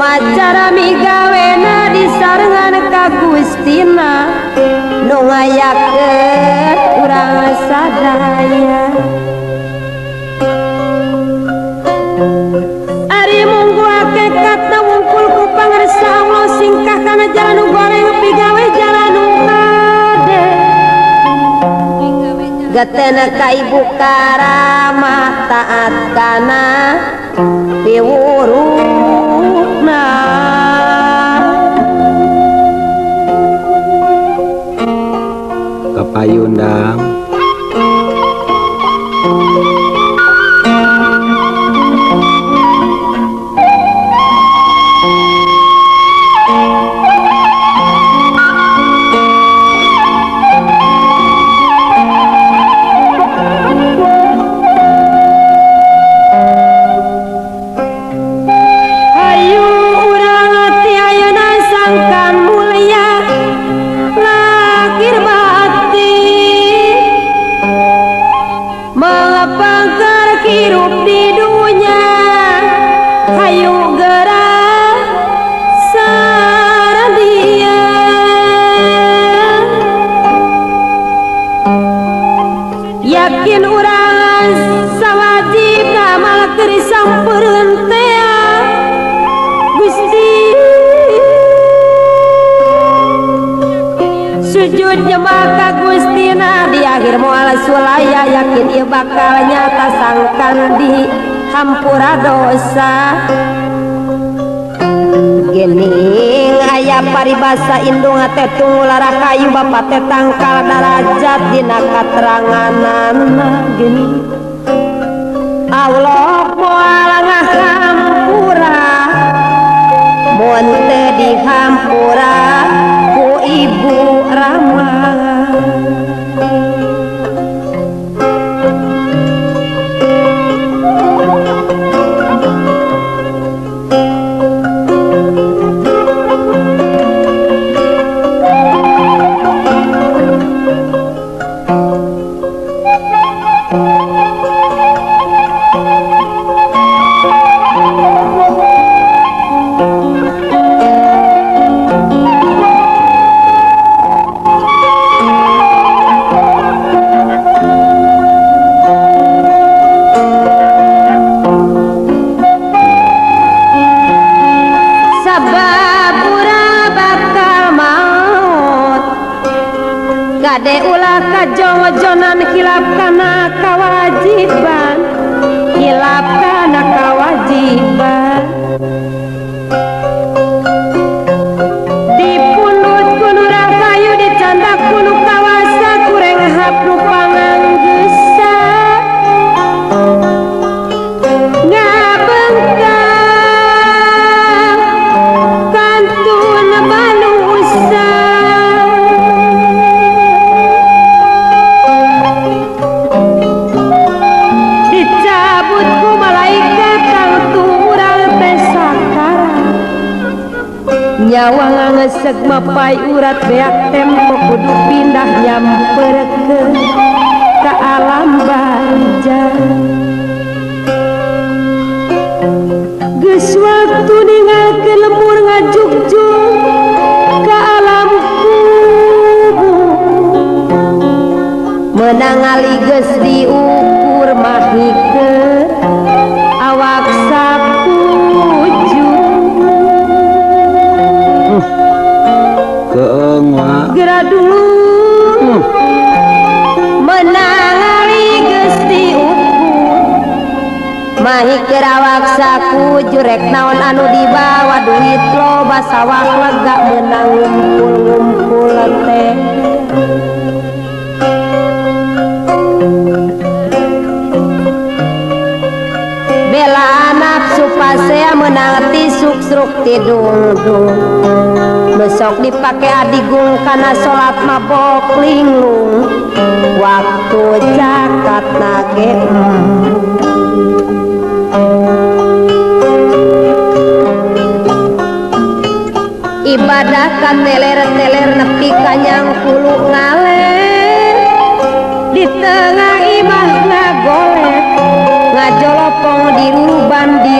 kumacara migawena disarengan ka Gustina nu ngayakeun urang sadaya ari munggu hakikatna wungkul ku pangarsa Allah singkah kana jalan nu goreng pigawe jalan nu kade gatena ka ibu karamah taat kana piwurukna kapayundang yakin urang sawajibna malah keur disampeurkeun teh Gusti sujud jemaah ka Gustina di akhir moal sulaya yakin ieu bakal nyata sangkan di hampura dosa gening aya paribasa indung teh tunggulara kayu bapa teh tangkal darajat dina kateranganana geuning Allah moal ngahampura mun teu dihampura ku Ibu Rama gade ulah kajojonan hilap kana kawajiban hilap kana kawajiban dipundut kunurang kayu dicandak kunu kawasa kureng hap nu panganggeusa ngabengkang kantun balusa nyawa ngangeseg mapai urat beak tempo kudu pindah nyamperkeun ka alam barja geus waktu ninggalkeun lembur ngajugjug ka alam kubur meunang ali geus diukur mahikeun awak geura dulu menang ali geus diukur mahikeun awak saku jurek naon anu dibawa duit loba sawah lega meunang ngumpul-ngumpul teh bela nafsu pasea meunang tisuk-sruk tidung-dung besok dipake adigung kana salat mabok linglung waktu zakat nage ibadah ka teler-teler nepi ka nyangkulu ngaler di tengah imah ngagolek ngajolopong di ruban di